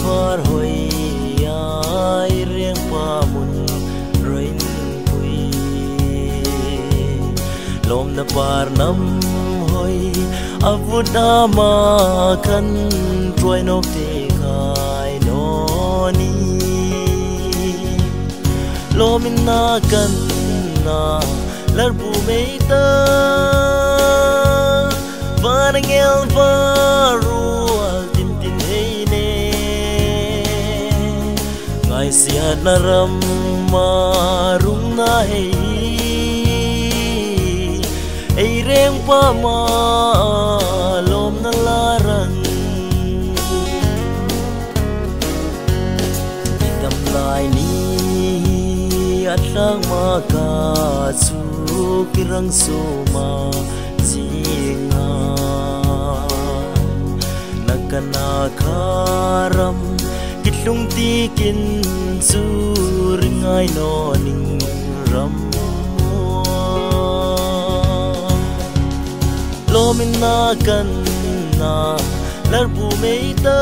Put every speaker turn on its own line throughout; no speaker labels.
var hoi ai riêng pa mun rain pui lom na par nam hoi avuda ma kan troi nok te khai no ni lomin na kan na larbu meita vanangel varu altin tin heine ngai siat naram marung na hei ei reng pa ma lom na larang idam lai ni atlang ma ka su kirang su ma jinga nakana karam kitlung ti kin su ringai no ning ram lomin na kan na larbu meita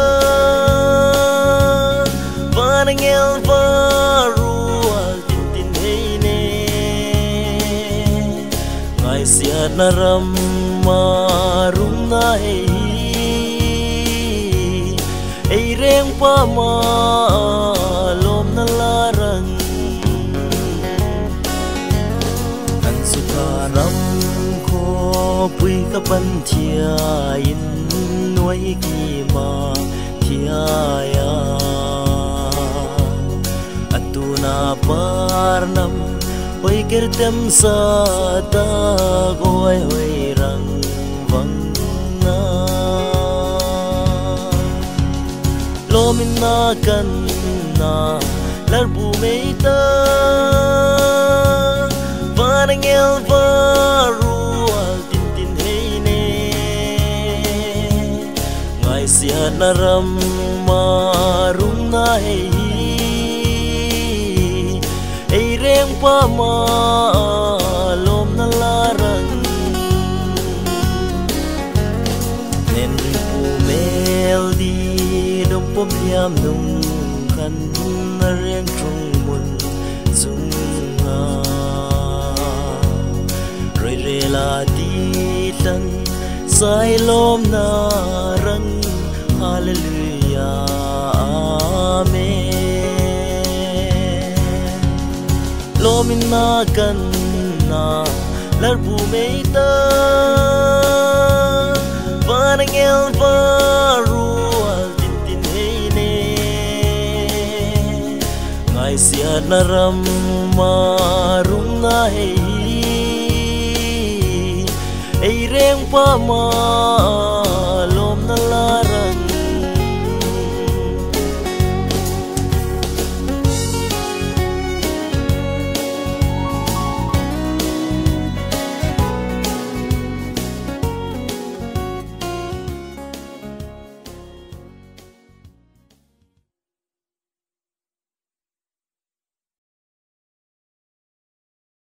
vanangel varu altin tin heine ngai siat naram marung na hei ei reng pa ma lom na larang kan sukaram ko pui ka pan thia in nuai ki ma thia ya atuna parnam hoi kertem sa ta goi hoi rang vang na lomin na kan na larbu meita vanangel varu altin tin heine ngai siat naram marung na hei ei reng pa ma lom na larang nen pu mel di dom pom liam nung kan na reng trung mun zung nga roi re la di tan sai lom na rang hallelujah amen lomin na kan na larbu meita vanangel varu altin tin heine ngai siat naram marung na hei ei reng pa ma